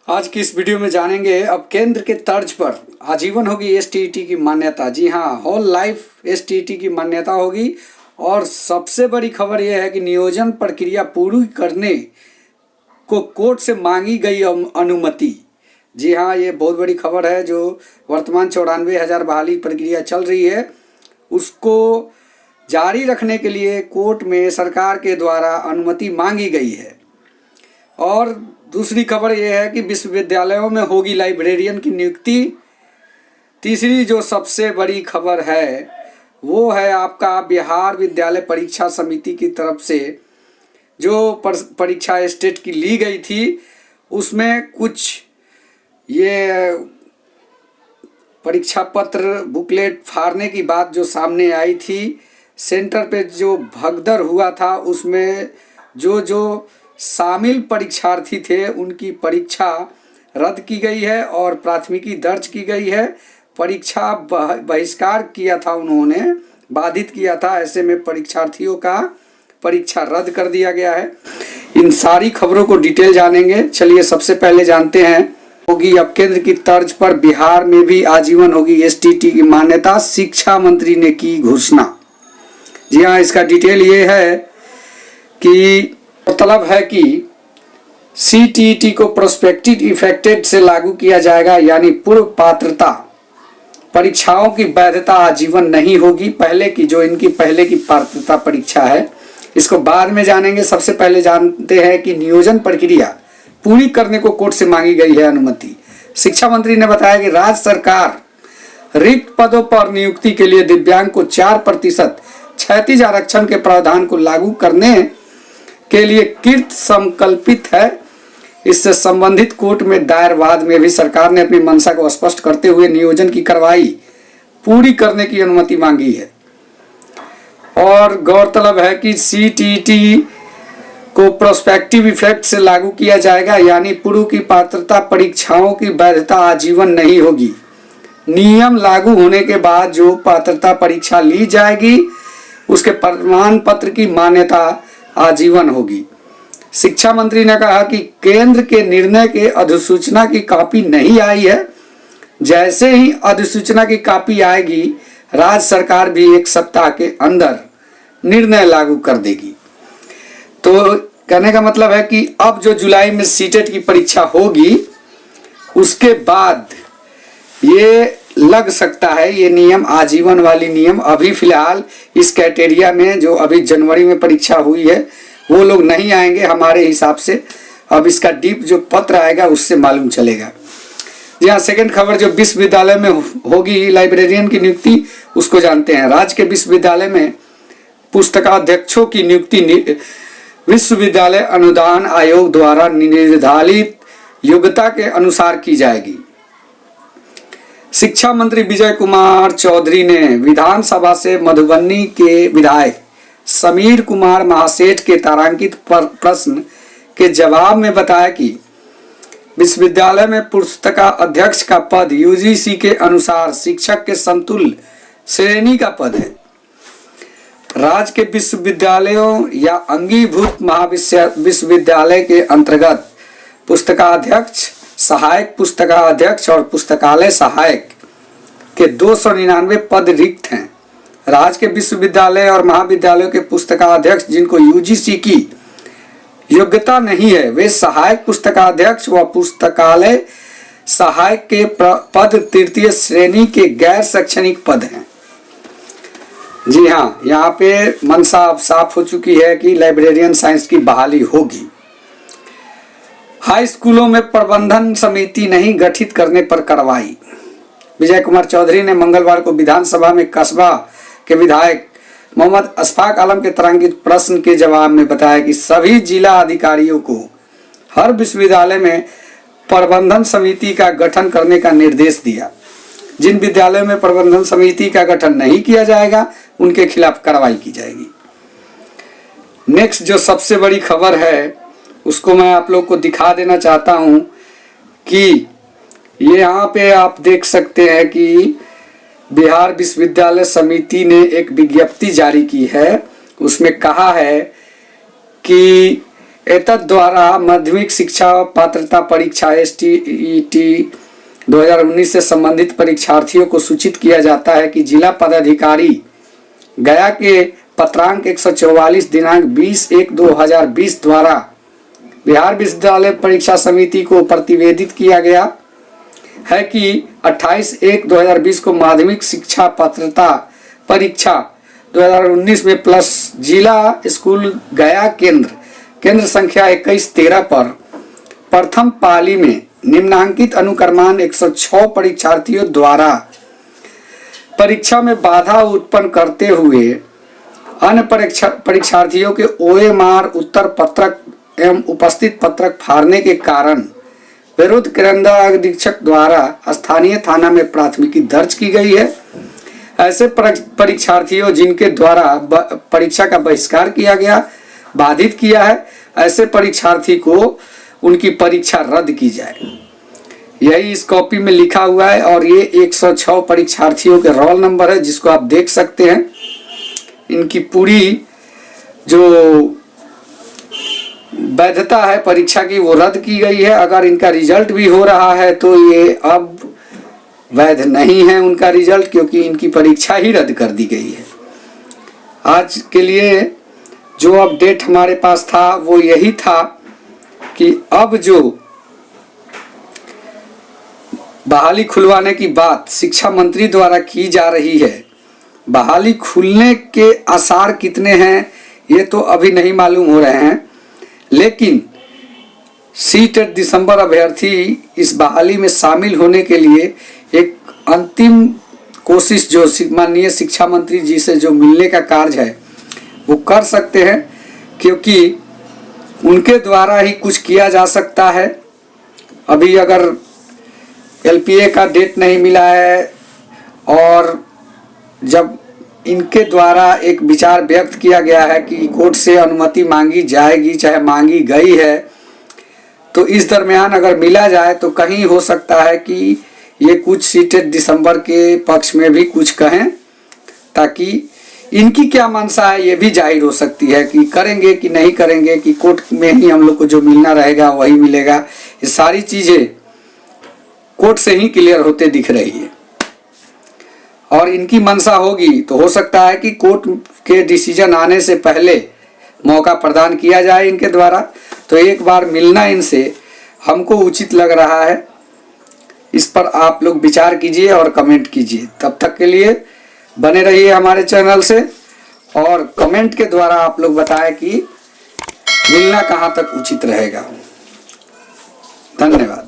आज की इस वीडियो में जानेंगे अब केंद्र के तर्ज पर आजीवन होगी एसटीईटी की मान्यता। जी हाँ, होल लाइफ एसटीईटी की मान्यता होगी। और सबसे बड़ी खबर यह है कि नियोजन प्रक्रिया पूरी करने को कोर्ट से मांगी गई अनुमति। जी हाँ, ये बहुत बड़ी खबर है। जो वर्तमान 94,000 बहाली प्रक्रिया चल रही है उसको जारी रखने के लिए कोर्ट में सरकार के द्वारा अनुमति मांगी गई है। और दूसरी खबर यह है कि विश्वविद्यालयों में होगी लाइब्रेरियन की नियुक्ति। तीसरी जो सबसे बड़ी खबर है वो है आपका बिहार विद्यालय परीक्षा समिति की तरफ से जो परीक्षा स्टेट की ली गई थी उसमें कुछ ये परीक्षा पत्र बुकलेट फाड़ने की बात जो सामने आई थी। सेंटर पे जो भगदड़ हुआ था उसमें जो शामिल परीक्षार्थी थे उनकी परीक्षा रद्द की गई है और प्राथमिकी दर्ज की गई है। परीक्षा बहिष्कार किया था, उन्होंने बाधित किया था। ऐसे में परीक्षार्थियों का परीक्षा रद्द कर दिया गया है। इन सारी खबरों को डिटेल जानेंगे। चलिए सबसे पहले जानते हैं। होगी अब केंद्र की तर्ज पर बिहार में भी आजीवन होगी एसटीईटी की मान्यता, शिक्षा मंत्री ने की घोषणा। जी हाँ, इसका डिटेल ये है कि मतलब है कि सीटीईटी को प्रोस्पेक्टिव इफेक्टेड से लागू किया जाएगा, यानी पूर्व पात्रता परीक्षाओं की वैधता आजीवन नहीं होगी। पहले की जो इनकी पहले की पात्रता परीक्षा है इसको बाद में जानेंगे। सबसे पहले जानते हैं कि नियोजन प्रक्रिया पूरी करने को कोर्ट से मांगी गई है अनुमति। शिक्षा मंत्री ने बताया कि राज्य सरकार रिक्त पदों पर नियुक्ति के लिए दिव्यांग को 4% क्षैतिज आरक्षण के प्रावधान को लागू करने के लिए कृत संकल्पित है। इससे संबंधित कोर्ट में दायर वाद में भी सरकार ने अपनी मंशा को स्पष्ट करते हुए नियोजन की कार्रवाई पूरी करने की अनुमति मांगी है। और गौरतलब है कि सीटीईटी को प्रोस्पेक्टिव इफेक्ट से लागू किया जाएगा, यानी पूर्व की पात्रता परीक्षाओं की वैधता आजीवन नहीं होगी। नियम लागू होने के बाद जो पात्रता परीक्षा ली जाएगी उसके प्रमाण पत्र की मान्यता आजीवन होगी। शिक्षा मंत्री ने कहा कि केंद्र के निर्णय के अधिसूचना की कॉपी नहीं आई है। जैसे ही अधिसूचना की कॉपी आएगी राज्य सरकार भी 1 सप्ताह के अंदर निर्णय लागू कर देगी। तो कहने का मतलब है कि अब जो जुलाई में सीटेट की परीक्षा होगी उसके बाद ये लग सकता है ये नियम आजीवन वाली नियम। अभी फिलहाल इस कैटेरिया में जो अभी जनवरी में परीक्षा हुई है वो लोग नहीं आएंगे हमारे हिसाब से। अब इसका डीप जो पत्र आएगा उससे मालूम चलेगा। जी हाँ, सेकंड खबर जो विश्वविद्यालय में होगी लाइब्रेरियन की नियुक्ति उसको जानते हैं। राज्य के विश्वविद्यालय में पुस्तकाध्यक्षों की नियुक्ति विश्वविद्यालय अनुदान आयोग द्वारा निर्धारित योग्यता के अनुसार की जाएगी। शिक्षा मंत्री विजय कुमार चौधरी ने विधानसभा से मधुबनी के विधायक समीर कुमार महासेठ के तारांकित प्रश्न के जवाब में बताया कि विश्वविद्यालय में पुस्तकाध्यक्ष का पद यूजीसी के अनुसार शिक्षक के समतुल्य श्रेणी का पद है। राज्य के विश्वविद्यालयों या अंगीभूत महाविश्वविद्यालय के अंतर्गत पुस्तकाध्यक्ष, सहायक पुस्तकाध्यक्ष और पुस्तकालय सहायक के 299 पद रिक्त हैं। राज्य के विश्वविद्यालय और महाविद्यालयों के पुस्तकाध्यक्ष जिनको यूजीसी की योग्यता नहीं है वे सहायक पुस्तकाध्यक्ष व पुस्तकालय सहायक के पद तृतीय श्रेणी के गैर शैक्षणिक पद हैं। जी हाँ, यहाँ पे मंशा अब साफ हो चुकी है कि लाइब्रेरियन साइंस की बहाली होगी। हाई स्कूलों में प्रबंधन समिति नहीं गठित करने पर कार्रवाई। विजय कुमार चौधरी ने मंगलवार को विधानसभा में कस्बा के विधायक मोहम्मद अशफाक आलम के तारांकित प्रश्न के जवाब में बताया कि सभी जिला अधिकारियों को हर विश्वविद्यालय में प्रबंधन समिति का गठन करने का निर्देश दिया। जिन विद्यालयों में प्रबंधन समिति का गठन नहीं किया जाएगा उनके खिलाफ कार्रवाई की जाएगी। नेक्स्ट जो सबसे बड़ी खबर है उसको मैं आप लोग को दिखा देना चाहता हूं कि ये यहाँ पे आप देख सकते हैं कि बिहार विश्वविद्यालय समिति ने एक विज्ञप्ति जारी की है। उसमें कहा है कि एतद द्वारा माध्यमिक शिक्षा पात्रता परीक्षा STET 2019 से संबंधित परीक्षार्थियों को सूचित किया जाता है कि जिला पदाधिकारी गया के पत्रांक 144 दिनांक 20/1/2020 द्वारा बिहार विश्वविद्यालय परीक्षा समिति को प्रतिवेदित किया गया है कि 28/1/2020 को माध्यमिक शिक्षा पात्रता परीक्षा 2019 में प्लस जिला स्कूल गया केंद्र संख्या 2113 पर प्रथम पाली में निम्नांकित अनुक्रमांक 106 परीक्षार्थियों द्वारा परीक्षा में बाधा उत्पन्न करते हुए अन्य परीक्षार्थियों के OMR उत्तर पत्रक एवं उपस्थित पत्रक फाड़ने के कारण विरुद्ध केंद्र अधीक्षक द्वारा स्थानीय थाना में प्राथमिकी दर्ज की गई है। ऐसे परीक्षार्थियों जिनके द्वारा परीक्षा का बहिष्कार किया गया, बाधित किया है, ऐसे परीक्षार्थी को उनकी परीक्षा रद्द की जाए। यही इस कॉपी में लिखा हुआ है और ये 106 परीक्षार्थियों के रोल नंबर है जिसको आप देख सकते हैं। इनकी पूरी जो वैधता है परीक्षा की वो रद्द की गई है। अगर इनका रिजल्ट भी हो रहा है तो ये अब वैध नहीं है उनका रिजल्ट, क्योंकि इनकी परीक्षा ही रद्द कर दी गई है। आज के लिए जो अपडेट हमारे पास था वो यही था कि अब जो बहाली खुलवाने की बात शिक्षा मंत्री द्वारा की जा रही है, बहाली खुलने के आसार कितने हैं ये तो अभी नहीं मालूम हो रहे हैं, लेकिन सीटेट दिसंबर अभ्यर्थी इस बहाली में शामिल होने के लिए एक अंतिम कोशिश जो माननीय शिक्षा मंत्री जी से जो मिलने का कार्य है वो कर सकते हैं, क्योंकि उनके द्वारा ही कुछ किया जा सकता है। अभी अगर LPA का डेट नहीं मिला है और जब इनके द्वारा एक विचार व्यक्त किया गया है कि कोर्ट से अनुमति मांगी जाएगी चाहे मांगी गई है, तो इस दरमियान अगर मिला जाए तो कहीं हो सकता है कि ये कुछ सीटें दिसंबर के पक्ष में भी कुछ कहें, ताकि इनकी क्या मंशा है ये भी जाहिर हो सकती है कि करेंगे कि नहीं करेंगे, कि कोर्ट में ही हम लोग को जो मिलना रहेगा वही मिलेगा। ये सारी चीज़ें कोर्ट से ही क्लियर होते दिख रही है और इनकी मंशा होगी तो हो सकता है कि कोर्ट के डिसीजन आने से पहले मौका प्रदान किया जाए इनके द्वारा। तो एक बार मिलना इनसे हमको उचित लग रहा है। इस पर आप लोग विचार कीजिए और कमेंट कीजिए। तब तक के लिए बने रहिए हमारे चैनल से और कमेंट के द्वारा आप लोग बताएं कि मिलना कहाँ तक उचित रहेगा। धन्यवाद।